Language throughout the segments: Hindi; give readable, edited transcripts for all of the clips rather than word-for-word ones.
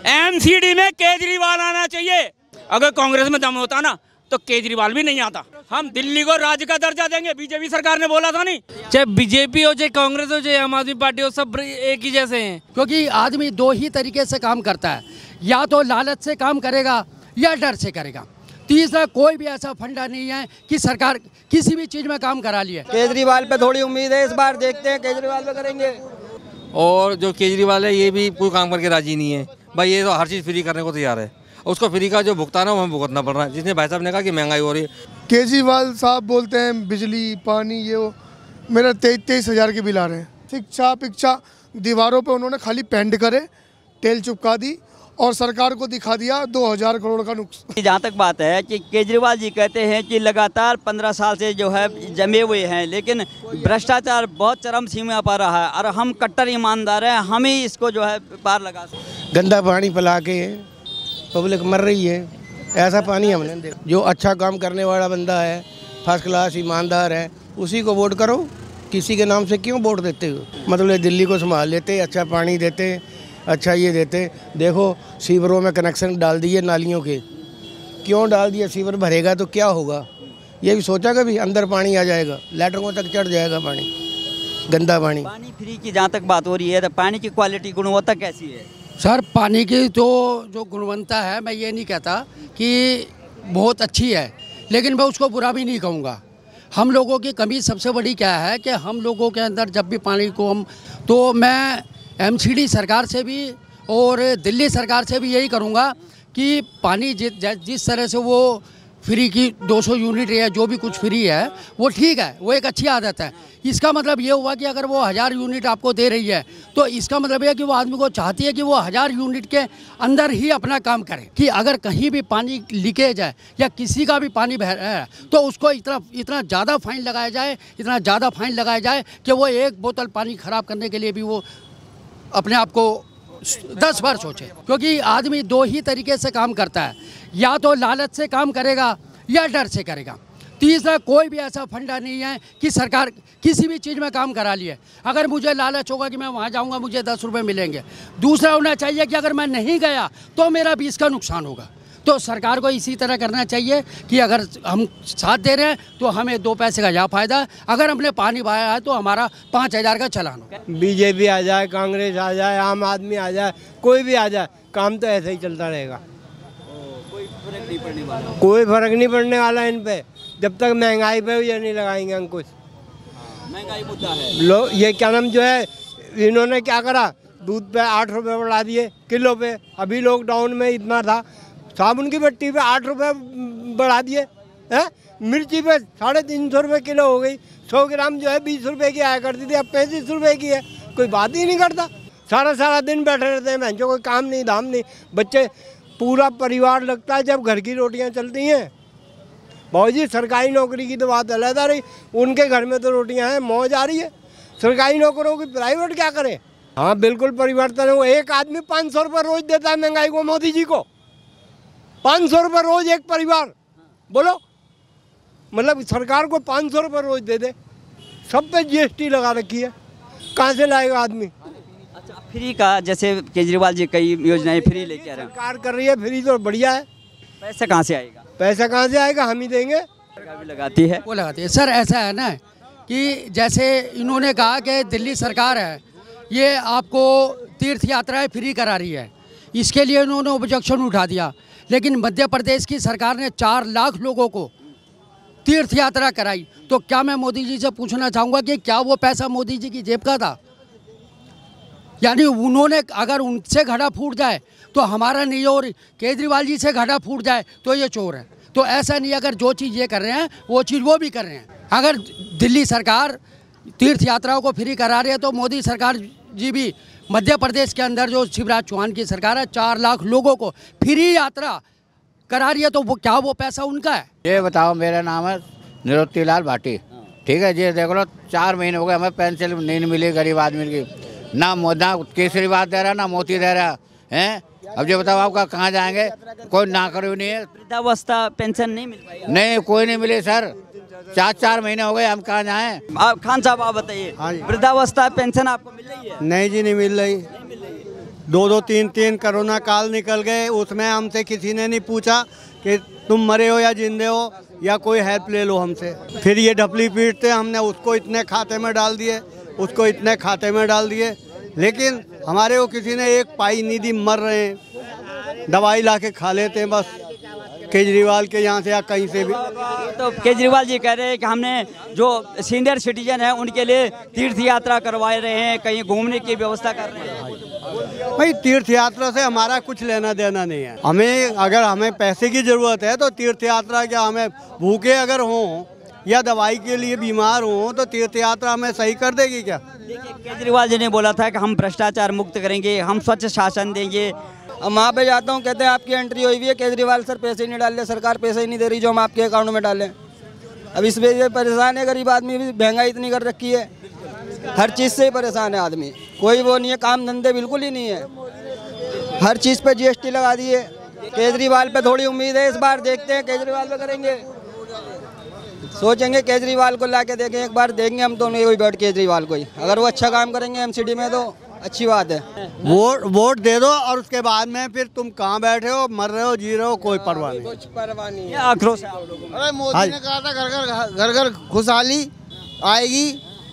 एमसीडी में केजरीवाल आना चाहिए। अगर कांग्रेस में दम होता ना तो केजरीवाल भी नहीं आता। हम दिल्ली को राज्य का दर्जा देंगे, बीजेपी सरकार ने बोला था नहीं। चाहे बीजेपी हो, चाहे कांग्रेस हो, चाहे आम आदमी पार्टी हो, सब एक ही जैसे हैं। क्योंकि आदमी दो ही तरीके से काम करता है, या तो लालच से काम करेगा या डर से करेगा। तीसरा कोई भी ऐसा फंडा नहीं है कि सरकार किसी भी चीज में काम करा लिए। केजरीवाल पे थोड़ी उम्मीद है, इस बार देखते हैं केजरीवाल पे करेंगे। और जो केजरीवाल है ये भी कोई काम करके राजी नहीं है भाई, ये तो हर चीज़ फ्री करने को तैयार है। उसको फ्री का जो भुगतान है वो हमें भुगतना पड़ रहा है, जिसने भाई साहब ने कहा कि महंगाई हो रही है। केजरीवाल साहब बोलते हैं बिजली पानी ये वो, मेरा 23 हज़ार के बिल आ रहे हैं। शिक्षा दीवारों पे उन्होंने खाली पेंट करे, टेल चिपका दी और सरकार को दिखा दिया 2000 करोड़ का नुकसान। जहाँ तक बात है कि केजरीवाल जी कहते हैं कि लगातार 15 साल से जो है जमे हुए हैं, लेकिन भ्रष्टाचार बहुत चरम सीमा पर रहा है और हम कट्टर ईमानदार हैं, हम ही इसको जो है पार लगा सकते। गंदा पानी पिला के पब्लिक मर रही है, ऐसा पानी हमने देखा। जो अच्छा काम करने वाला बंदा है, फर्स्ट क्लास ईमानदार है, उसी को वोट करो। किसी के नाम से क्यों वोट देते हो? मतलब दिल्ली को संभाल लेते, अच्छा पानी देते, अच्छा ये देते। देखो सीवरों में कनेक्शन डाल दिए नालियों के, क्यों डाल दिए? सीवर भरेगा तो क्या होगा? ये भी सोचा कभी? अंदर पानी आ जाएगा, लैटरों तक चढ़ जाएगा पानी, गंदा पानी। पानी फ्री की जहाँ तक बात हो रही है तो पानी की क्वालिटी गुणवत्ता कैसी है? सर पानी की तो जो गुणवत्ता है, मैं ये नहीं कहता कि बहुत अच्छी है, लेकिन मैं उसको बुरा भी नहीं कहूँगा। हम लोगों की कमी सबसे बड़ी क्या है कि हम लोगों के अंदर जब भी पानी को तो मैं एमसीडी सरकार से भी और दिल्ली सरकार से भी यही करूँगा कि पानी जिस तरह से वो फ्री की 200 यूनिट या जो भी कुछ फ्री है वो ठीक है, वो एक अच्छी आदत है। इसका मतलब ये हुआ कि अगर वो 1000 यूनिट आपको दे रही है तो इसका मतलब ये है कि वो आदमी को चाहती है कि वो 1000 यूनिट के अंदर ही अपना काम करे। कि अगर कहीं भी पानी लीकेज है या किसी का भी पानी बह रहा है तो उसको इतना ज़्यादा फाइन लगाया जाए, इतना ज़्यादा फाइन लगाया जाए कि वो एक बोतल पानी ख़राब करने के लिए भी वो अपने आप को 10 बार सोचे। क्योंकि आदमी दो ही तरीके से काम करता है, या तो लालच से काम करेगा या डर से करेगा। तीसरा कोई भी ऐसा फंडा नहीं है कि सरकार किसी भी चीज़ में काम करा लिए। अगर मुझे लालच होगा कि मैं वहाँ जाऊँगा मुझे 10 रुपये मिलेंगे, दूसरा होना चाहिए कि अगर मैं नहीं गया तो मेरा 20 का नुकसान होगा। तो सरकार को इसी तरह करना चाहिए कि अगर हम साथ दे रहे हैं तो हमें 2 पैसे का यहाँ फ़ायदा, अगर हमने पानी बहाया है तो हमारा 5000 का चालान होगा। बीजेपी आ जाए, कांग्रेस आ जाए, आम आदमी आ जाए, कोई भी आ जाए, काम तो ऐसे ही चलता रहेगा। कोई फर्क नहीं पड़ने वाला इन पे, जब तक महंगाई पे ये नहीं लगाएंगे अंकुश। महंगाई मुद्दा है। लोग ये क्या नाम जो है, इन्होंने क्या करा, दूध पे 8 रुपये बढ़ा दिए किलो पे। अभी लॉकडाउन में इतना था, साबुन की भट्टी पे 8 रुपये बढ़ा दिए हैं। मिर्ची पे 350 रुपये किलो हो गई। 100 ग्राम जो है 20 रुपये की आया करती थी, अब 35 रुपये की है। कोई बात ही नहीं करता, सारा दिन बैठे रहते हैं, जो कोई काम नहीं धाम नहीं। बच्चे पूरा परिवार लगता है जब घर की रोटियां चलती हैं। भाजी सरकारी नौकरी की तो बात अलग आ रही, उनके घर में तो रोटियां हैं, मौज आ रही है। सरकारी नौकरों की प्राइवेट क्या करे? हाँ बिल्कुल परिवर्तन है। एक आदमी 500 रुपये रोज देता है महंगाई को, मोदी जी को 500 रुपये रोज एक परिवार। बोलो, मतलब सरकार को 500 रुपये रोज दे दे, सब पे GST लगा रखी है, कहाँ से लाएगा आदमी? अच्छा, फ्री का जैसे केजरीवाल जी कई योजनाएं फ्री लेके आ रहे हैं, सरकार कर रही है फ्री तो बढ़िया है। पैसा कहाँ से आएगा? पैसा कहाँ से आएगा? हम ही देंगे। सरकार भी लगाती है, वो लगाती है। सर ऐसा है ना कि जैसे इन्होंने कहा कि दिल्ली सरकार है ये आपको तीर्थ यात्राएं फ्री करा रही है, इसके लिए इन्होंने ऑब्जेक्शन उठा दिया। लेकिन मध्य प्रदेश की सरकार ने 4 लाख लोगों को तीर्थ यात्रा कराई। तो क्या मैं मोदी जी से पूछना चाहूँगा कि क्या वो पैसा मोदी जी की जेब का था? यानी उन्होंने अगर उनसे घड़ा फूट जाए तो हमारा नहीं, और केजरीवाल जी से घड़ा फूट जाए तो ये चोर है। तो ऐसा नहीं, अगर जो चीज़ ये कर रहे हैं वो चीज़ वो भी कर रहे हैं। अगर दिल्ली सरकार तीर्थ यात्राओं को फ्री करा रही है तो मोदी सरकार जी भी मध्य प्रदेश के अंदर जो शिवराज चौहान की सरकार है 4 लाख लोगों को फ्री यात्रा करा रही है, तो वो क्या वो पैसा उनका है? ये बताओ, मेरा नाम है निरुत्ती लाल भाटी, ठीक है जी। देख लो 4 महीने हो गए हमें पेंशन नहीं मिली गरीब आदमी की, ना केजरीवाल दे रहा ना मोदी दे रहा है। अब जो बताओ आपका कहाँ जाएंगे? कोई ना करो नहीं है। वृद्धावस्था पेंशन नहीं मिल पाई? नहीं, कोई नहीं मिले सर, 4 महीने हो गए, हम कहाँ जाएं? आप खान साहब आप बताइए, वृद्धावस्था पेंशन आपको मिल रही है? नहीं जी, नहीं मिल रही। दो 3 कोरोना काल निकल गए, उसमें हमसे किसी ने नहीं पूछा कि तुम मरे हो या जिंदे हो या कोई हेल्प ले लो हमसे। फिर ये ढपली पीटते हमने उसको इतने खाते में डाल दिए, उसको इतने खाते में डाल दिए, लेकिन हमारे को किसी ने एक पाई नहीं दी। मर रहे हैं, दवाई ला के खा लेते हैं बस केजरीवाल के यहाँ से या कहीं से भी। तो केजरीवाल जी कह रहे हैं कि हमने जो सीनियर सिटीजन हैं उनके लिए तीर्थ यात्रा करवाए रहे हैं, कहीं घूमने की व्यवस्था कर रहे हैं। भाई तीर्थ यात्रा से हमारा कुछ लेना देना नहीं है। हमें पैसे की ज़रूरत है तो तीर्थ यात्रा क्या, हमें भूखे अगर हों या दवाई के लिए बीमार हों तो तीर्थ यात्रा हमें सही कर देगी क्या? देखिए केजरीवाल जी ने बोला था कि हम भ्रष्टाचार मुक्त करेंगे, हम स्वच्छ शासन देंगे। अब वहाँ पे जाता हूँ, कहते हैं आपकी एंट्री हुई हुई है, केजरीवाल सर पैसे ही नहीं डाल रहे, सरकार पैसे ही नहीं दे रही जो हम आपके अकाउंट में डालें। अब इस वजह से परेशान है गरीब आदमी भी, महंगाई इतनी कर रखी है, हर चीज़ से ही परेशान है आदमी। कोई वो नहीं है, काम धंधे बिल्कुल ही नहीं है, हर चीज़ पे GST लगा दिए। केजरीवाल पे थोड़ी उम्मीद है, इस बार देखते हैं केजरीवाल पे करेंगे, सोचेंगे केजरीवाल को ला के देखें, एक बार देंगे हम दोनों वही बैठ केजरीवाल को ही। अगर वो अच्छा काम करेंगे MCD में तो अच्छी बात है। वोट दे दो और उसके बाद में फिर तुम कहाँ बैठे हो, मर रहे हो, जी रहे हो, कोई परवाह नहीं। कुछ परवाह नहीं है। आक्रोश है। अरे मोदी ने कहा था घर घर खुशहाली आएगी,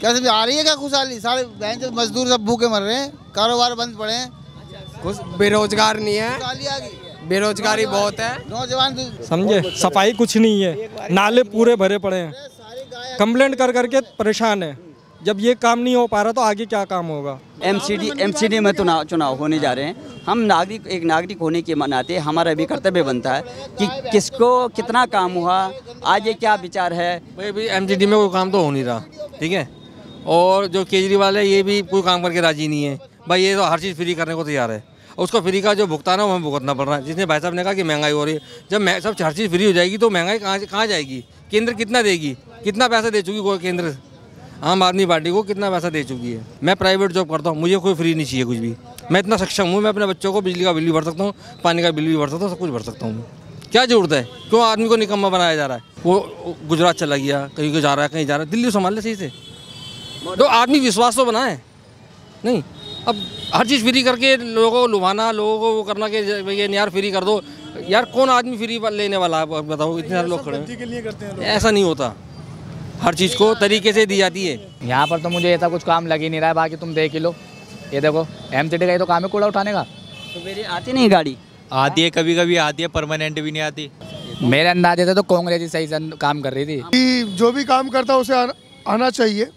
क्या समझ आ रही है क्या खुशहाली? सारे बैंक मजदूर सब भूखे मर रहे हैं, कारोबार बंद पड़े हैं, बेरोजगार नहीं है, खुशहाली आ गई, बेरोजगारी बहुत है, नौजवान समझे। सफाई कुछ नहीं है, नाले पूरे भरे पड़े हैं, कंप्लेंट कर करके परेशान है। जब ये काम नहीं हो पा रहा तो आगे क्या काम होगा? MCD में चुनाव होने जा रहे हैं। हम एक नागरिक होने के नाते हमारा भी कर्तव्य बनता है कि किसको कितना काम हुआ, आज ये क्या विचार है। भाई MCD में कोई काम तो हो नहीं रहा, ठीक है। और जो केजरीवाल है ये भी कोई काम करके राजी नहीं है। भाई ये तो हर चीज़ फ्री करने को तैयार है, उसको फ्री का जो भुगतान है वो हमें भुगतना पड़ रहा है। जिसने भाई साहब ने कहा कि महंगाई हो रही है, जब सब हर चीज़ फ्री हो जाएगी तो महंगाई कहाँ जाएगी? केंद्र कितना देगी, कितना पैसा दे चुकी कोई केंद्र आम आदमी पार्टी को कितना पैसा दे चुकी है। मैं प्राइवेट जॉब करता हूँ, मुझे कोई फ्री नहीं चाहिए कुछ भी। मैं इतना सक्षम हूँ, मैं अपने बच्चों को बिजली का बिल भी भर सकता हूँ, पानी का बिल भी भर सकता हूँ, सब कुछ भर सकता हूँ। क्या जरूरत है? क्यों आदमी को निकम्मा बनाया जा रहा है? वो गुजरात चला गया, कहीं को जा रहा है, कहीं जा रहा है, दिल्ली संभाल ले सही से। तो आदमी विश्वास तो बनाए नहीं। अब हर चीज़ फ्री करके लोगों को लुभाना, लोगों को वो करना कि ये यार फ्री कर दो। यार कौन आदमी फ्री लेने वाला है बताओ? इतने सारे लोग खड़े हैं, ऐसा नहीं होता। हर चीज़ को तरीके से दी जाती है। यहाँ पर तो मुझे ऐसा कुछ काम लग ही नहीं रहा है। बाकी तुम देख ही लो, ये देखो MCD का ही तो काम है कूड़ा उठाने का। तो मेरी आती नहीं गाड़ी? आती है, कभी कभी आती है, परमानेंट भी नहीं आती। मेरे अंदाजे से तो कांग्रेस ही सही से काम कर रही थी। जो भी काम करता है उसे आना चाहिए,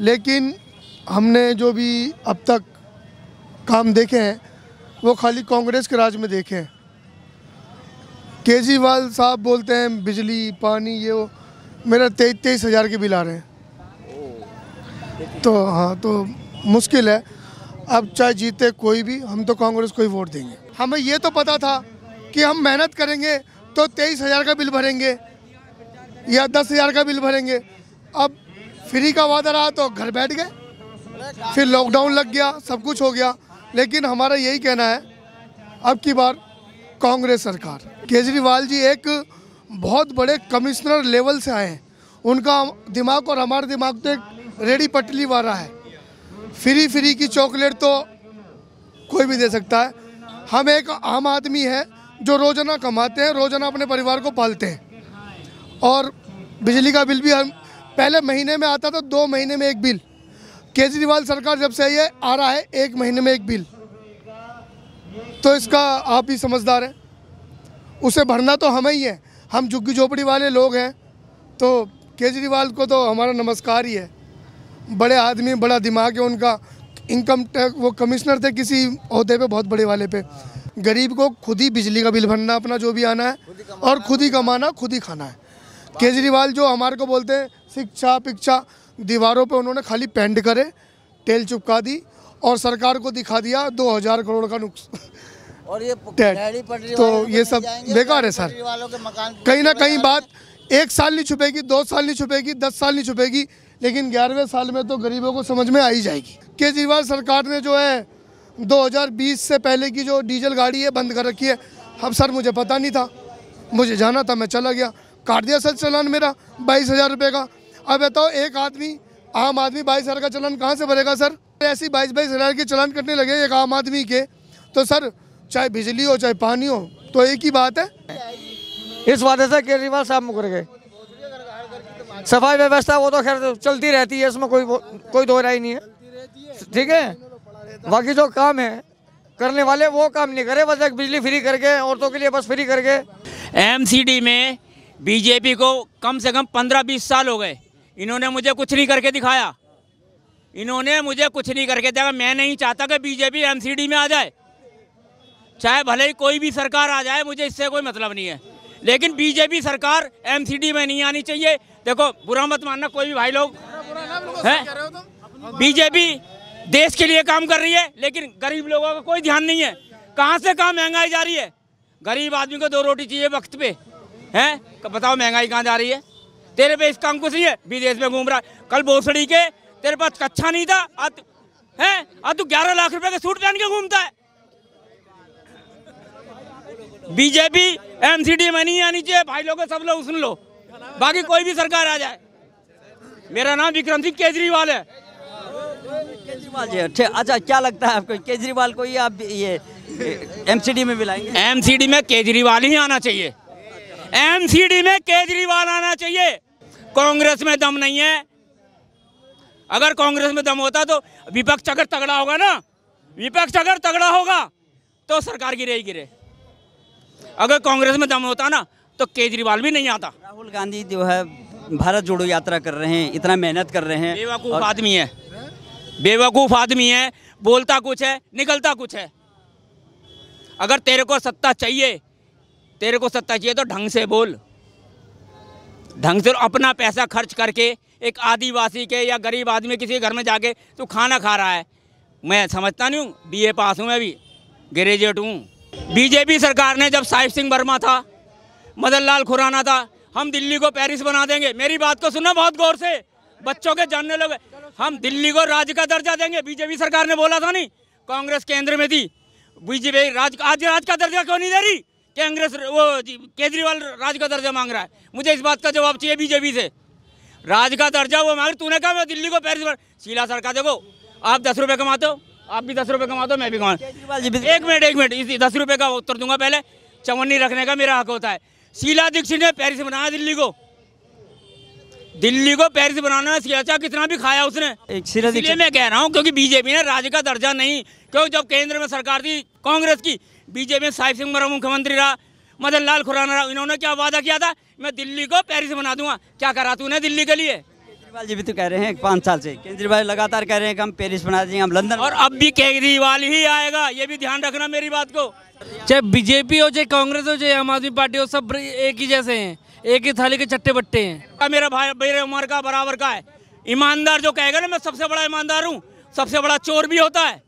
लेकिन हमने जो भी अब तक काम देखे हैं वो खाली कांग्रेस के राज में देखे हैं। केजरीवाल साहब बोलते हैं बिजली पानी ये वो, मेरा 23 हज़ार के बिल आ रहे हैं। तो हाँ, तो मुश्किल है। अब चाहे जीते कोई भी, हम तो कांग्रेस को ही वोट देंगे। हमें ये तो पता था कि हम मेहनत करेंगे तो 23 हज़ार का बिल भरेंगे या 10 हज़ार का बिल भरेंगे। अब फ्री का वादा रहा तो घर बैठ गए, फिर लॉकडाउन लग गया, सब कुछ हो गया। लेकिन हमारा यही कहना है, अब की बार कांग्रेस सरकार। केजरीवाल जी एक बहुत बड़े कमिश्नर लेवल से आए हैं, उनका दिमाग और हमारा दिमाग तो एक रेडी पटली वाला है। फ्री की चॉकलेट तो कोई भी दे सकता है। हम एक आम आदमी है जो रोज़ाना कमाते हैं, रोज़ाना अपने परिवार को पालते हैं। और बिजली का बिल भी हम पहले महीने में आता था, 2 महीने में एक बिल। केजरीवाल सरकार जब से ये आ रहा है 1 महीने में एक बिल, तो इसका आप ही समझदार हैं। उसे भरना तो हमें ही है, हम झुग्गी झोपड़ी वाले लोग हैं। तो केजरीवाल को तो हमारा नमस्कार ही है। बड़े आदमी, बड़ा दिमाग है उनका। इनकम टैक्स वो कमिश्नर थे किसी ओहदे पे, बहुत बड़े वाले पे। गरीब को खुद ही बिजली का बिल भरना, अपना जो भी आना है, और खुद ही कमाना, खुद ही खाना है। केजरीवाल जो हमारे को बोलते हैं शिक्षा, दीवारों पे उन्होंने खाली पेंट करे, टेल चिपका दी और सरकार को दिखा दिया 2000 करोड़ का नुकसान। और ये तो ये सब बेकार है सर। कहीं ना कहीं बात 1 साल नहीं छुपेगी, 2 साल नहीं छुपेगी, 10 साल नहीं छुपेगी, लेकिन 11वें साल में तो गरीबों को समझ में आ ही जाएगी। केजरीवाल सरकार ने जो है 2020 से पहले की जो डीजल गाड़ी है बंद कर रखी है। अब सर मुझे पता नहीं था, मुझे जाना था, मैं चला गया, काट दिया सर चालान मेरा 22,000 रुपये का। अब बताओ एक आदमी, आम आदमी 22,000 का चालान कहाँ से भरेगा सर? ऐसी 22,000 के चालान कटने लगे एक आम आदमी के। तो सर चाहे बिजली हो चाहे पानी हो तो एक ही बात है। इस वादे से केजरीवाल साहब मुकर गए। सफाई व्यवस्था वो तो खैर चलती रहती है, इसमें कोई दो राय नहीं है, ठीक है। बाकी जो काम है करने वाले वो काम नहीं करे, बस एक बिजली फ्री करके औरतों के लिए बस फ्री करके। एमसीडी में बीजेपी को कम से कम 15-20 साल हो गए, इन्होंने मुझे कुछ नहीं करके दिखाया, इन्होंने मुझे कुछ नहीं करके दिखाया। मैं नहीं चाहता कि बीजेपी एमसीडी में आ जाए, चाहे भले ही कोई भी सरकार आ जाए, मुझे इससे कोई मतलब नहीं है, लेकिन बीजेपी सरकार एमसीडी में नहीं आनी चाहिए। देखो बुरा मत मानना कोई भी भाई लोग हैं, बीजेपी देश के लिए काम कर रही है, लेकिन गरीब लोगों का कोई ध्यान नहीं है। कहाँ से कहाँ महंगाई जा रही है, गरीब आदमी को 2 रोटी चाहिए वक्त पे, हैं? बताओ महंगाई कहाँ जा रही है? तेरे पे इसका अंकुश नहीं है, विदेश में घूम रहा है। कल भोसड़ी के तेरे पास कच्चा नहीं था, आज तू 11 लाख रुपए का सूट पहन के घूमता है। बीजेपी एमसीडी में नहीं आनी चाहिए भाई लोगों, सब लोग सुन लो, बाकी कोई भी सरकार आ जाए। मेरा नाम विक्रम सिंह केजरीवाल है। केजरीवाल जी, अच्छा क्या लगता है आपको, केजरीवाल को ही आप ये एमसीडी में भी लाएंगे? एमसीडी में केजरीवाल ही आना चाहिए, एमसीडी में केजरीवाल आना चाहिए। कांग्रेस में दम नहीं है, अगर कांग्रेस में दम होता तो विपक्ष अगर तगड़ा होगा ना, विपक्ष अगर तगड़ा होगा तो सरकार गिरे ही गिरे। अगर कांग्रेस में दम होता ना तो केजरीवाल भी नहीं आता। राहुल गांधी जो है भारत जोड़ो यात्रा कर रहे हैं, इतना मेहनत कर रहे हैं, बेवकूफ़ आदमी है, बेवकूफ़ आदमी है, बोलता कुछ है निकलता कुछ है। अगर तेरे को सत्ता चाहिए, तेरे को सत्ता चाहिए तो ढंग से बोल, ढंग से अपना पैसा खर्च करके एक आदिवासी के या गरीब आदमी किसी के घर में जाके तू खाना खा रहा है। मैं समझता नहीं हूँ, BA पास हूँ, मैं भी ग्रेजुएट हूँ। बीजेपी सरकार ने जब साहिब सिंह वर्मा था, मदन लाल खुराना था, हम दिल्ली को पेरिस बना देंगे। मेरी बात को सुनना बहुत गौर से, बच्चों के जानने लगे, हम दिल्ली को राज्य का दर्जा देंगे। बीजेपी सरकार ने बोला था नहीं, कांग्रेस केंद्र में थी, बीजेपी आज राज का दर्जा क्यों नहीं दे रही? कांग्रेस वो केजरीवाल राज का दर्जा मांग रहा है। मुझे इस बात का जवाब चाहिए बीजेपी से। राज का दर्जा वो मांग, तूने कहा मैं दिल्ली को पेरिस शीला सरकार। देखो आप 10 रुपये कमाते हो, आप भी 10 रुपये कमाते हो, मैं भी कमाता। एक मिनट इस 10 रुपये का उत्तर दूंगा, पहले चवन्नी रखने का मेरा हक होता है। शीला दीक्षित ने पेरिस बनाया दिल्ली को पेरिस बनाना है। शीला कितना भी खाया उसने, इसलिए मैं कह रहा हूँ क्योंकि बीजेपी ने राज्य का दर्जा नहीं, क्योंकि जब केंद्र में सरकार थी कांग्रेस की, बीजेपी में साहिब सिंह वर्मा मुख्यमंत्री रहा, मदन लाल खुराना रहा, इन्होंने क्या वादा किया था, मैं दिल्ली को पेरिस बना दूंगा। क्या करा तूने दिल्ली के लिए? केजरीवाल जी भी तो कह रहे हैं 5 साल से, केजरीवाल लगातार कह रहे हैं कि हम पेरिस बना देंगे, हम लंदन, और अब भी केजरीवाल ही आएगा, ये भी ध्यान रखना मेरी बात को। चाहे बीजेपी हो चाहे कांग्रेस हो चाहे आम आदमी पार्टी हो, सब एक ही जैसे हैं, एक ही थाली के चट्टे बट्टे हैं। मेरा भाई मेरे उम्र का बराबर का है, ईमानदार जो कहेगा ना मैं सबसे बड़ा ईमानदार हूँ, सबसे बड़ा चोर भी होता है।